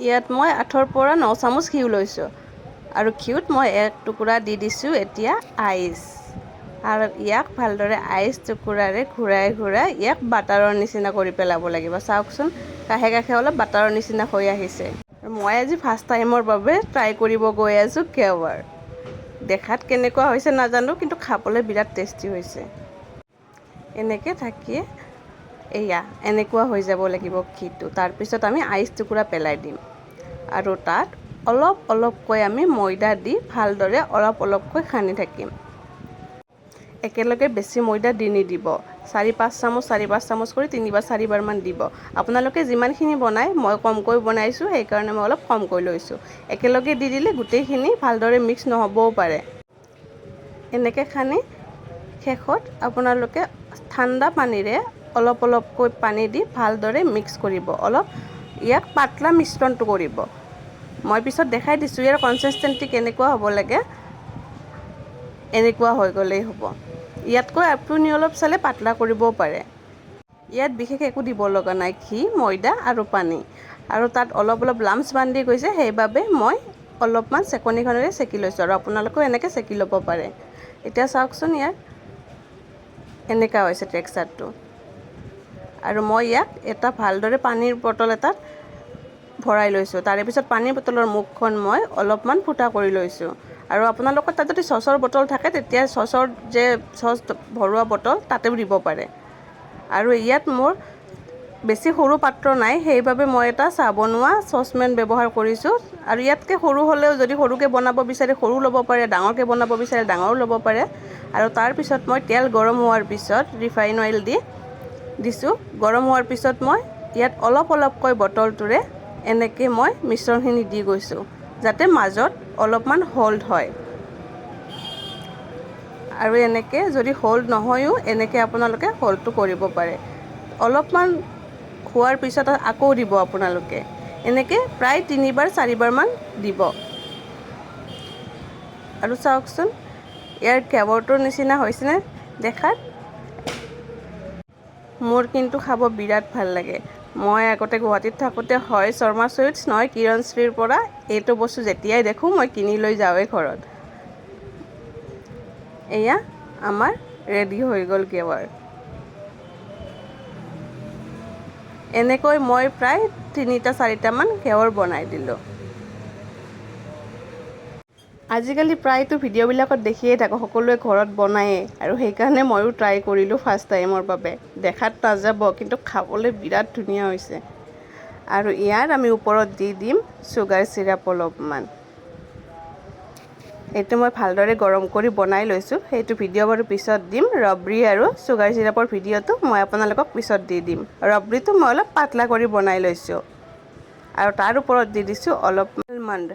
ইয়াত মই 8ৰ পৰা 9 চামুচ ঘিউ লৈছোঁ আৰু ঘিউত মই 1 টুকুৰা দি দিছোঁ এতিয়া আইচ আৰু ইয়াক ভালদৰে আইচ টুকুৰাৰে ঘূৰাই ইয়াক বাটাৰৰ নিচিনা কৰি পেলাব লাগিব। চাওকচোন কাষে কাষে অলপ বাটাৰৰ নিচিনা হৈ আহিছে। মই আজি ফাৰ্ষ্ট টাইমৰ বাবে ট্ৰাই কৰিব গৈ আছোঁ কেৱাৰ। দেখাত কেনেকুৱা হৈছে নাজানো, কিন্তু খাবলৈ বিৰাট টেষ্টি হৈছে। এনেকৈ থাকি এয়া এনেকুৱা হৈ যাব লাগিব ঘিটো। তাৰপিছত আমি আইচ টুকুৰা পেলাই দিম আৰু তাত অলপ অলপকৈ আমি ময়দা দি ভালদৰে অলপ অলপকৈ সানি থাকিম। একেলগে বেছি ময়দা দি নিদিব। 4-5 চামুচ 4-5 চামুচ কৰি 3-4বাৰমান দিব। আপোনালোকে যিমানখিনি বনায়, মই কমকৈ বনাইছোঁ সেইকাৰণে মই অলপ কমকৈ লৈছোঁ। একেলগে দি দিলে গোটেইখিনি ভালদৰে মিক্স নহ'বও পাৰে। এনেকৈ সানি শেষত আপোনালোকে ঠাণ্ডা পানীৰে অলপ অলপকৈ পানী দি ভালদৰে মিক্স কৰিব। অলপ ইয়াক পাতলা মিশ্ৰণটো কৰিব। মই পিছত দেখাই দিছোঁ ইয়াৰ কনচিষ্টেঞ্চি কেনেকুৱা হ'ব লাগে। এনেকুৱা হৈ গ'লেই হ'ব। ইয়াতকৈ আপুনি অলপ চালে পাতলা কৰিবও পাৰে। ইয়াত বিশেষ একো দিব লগা নাই, ঘি, ময়দা আৰু পানী। আৰু তাত অলপ অলপ লাম্পছ বান্ধি গৈছে, সেইবাবে মই অলপমান চেকনিখনেৰে চেকি লৈছোঁ আৰু আপোনালোকেও এনেকৈ চেকি ল'ব পাৰে। এতিয়া চাওকচোন ইয়াত এনেকুৱা হৈছে টেক্সচাৰটো। আৰু মই ইয়াক এটা ভালদৰে পানীৰ বটল এটাত ভৰাই লৈছোঁ। তাৰে পিছত পানীৰ বটলৰ মুখখন মই অলপমান ফুটা কৰি লৈছোঁ। আৰু আপোনালোকৰ তাত যদি চচৰ বটল থাকে তেতিয়া চচৰ যে চচ ভৰোৱা বটল তাতেও দিব পাৰে। আৰু ইয়াত মোৰ বেছি সৰু পাত্ৰ নাই, সেইবাবে মই এটা চাহ বনোৱা চচপেন ব্যৱহাৰ কৰিছোঁ। আৰু ইয়াতকৈ সৰু হ'লেও যদি সৰুকৈ বনাব বিচাৰে সৰু ল'ব পাৰে, ডাঙৰকৈ বনাব বিচাৰে ডাঙৰো ল'ব পাৰে। আৰু তাৰপিছত মই তেল গৰম হোৱাৰ পিছত ৰিফাইন অইল দি দিছোঁ। গৰম হোৱাৰ পিছত মই ইয়াত অলপ অলপকৈ বটলটোৰে এনেকৈ মই মিশ্ৰণখিনি দি গৈছোঁ, যাতে মাজত অলপমান হ'ল্ড হয়। আৰু এনেকৈ যদি হ'ল্ড নহয়ও এনেকৈ আপোনালোকে হ'ল্ডটো কৰিব পাৰে। অলপমান হোৱাৰ পিছত আকৌ দিব আপোনালোকে। এনেকৈ প্ৰায় 3-4বাৰমান দিব। আৰু চাওকচোন ইয়াৰ কেৱাৰটোৰ নিচিনা হৈছেনে দেখাত? মোৰ কিন্তু খাব বিৰাট ভাল লাগে। মই আগতে গুৱাহাটীত থাকোঁতে হয় শৰ্মা চুইটছ নহয় কিৰণশ্ৰীৰ পৰা এইটো বস্তু যেতিয়াই দেখোঁ মই কিনি লৈ যাওঁৱেই ঘৰত। এয়া আমাৰ ৰেডি হৈ গ'ল কেৱাৰ। এনেকৈ মই প্ৰায় 3-4টামান কেৱাৰ বনাই দিলোঁ। আজিকালি প্ৰায়তো ভিডিঅ'বিলাকত দেখিয়ে থাকোঁ সকলোৱে ঘৰত বনায়েই, আৰু সেইকাৰণে ময়ো ট্ৰাই কৰিলোঁ ফাৰ্ষ্ট টাইমৰ বাবে। দেখাত নাযাব, কিন্তু খাবলৈ বিৰাট ধুনীয়া হৈছে। আৰু ইয়াৰ আমি ওপৰত দি দিম চুগাৰ চিৰাপ অলপমান। এইটো মই ভালদৰে গৰম কৰি বনাই লৈছোঁ, সেইটো ভিডিঅ' বাৰু পিছত দিম। ৰবৰি আৰু চুগাৰ চিৰাপৰ ভিডিঅ'টো মই আপোনালোকক পিছত দি দিম। ৰবৰিটো মই অলপ পাতলা কৰি বনাই লৈছোঁ আৰু তাৰ ওপৰত দি দিছোঁ অলপ আলমণ্ড।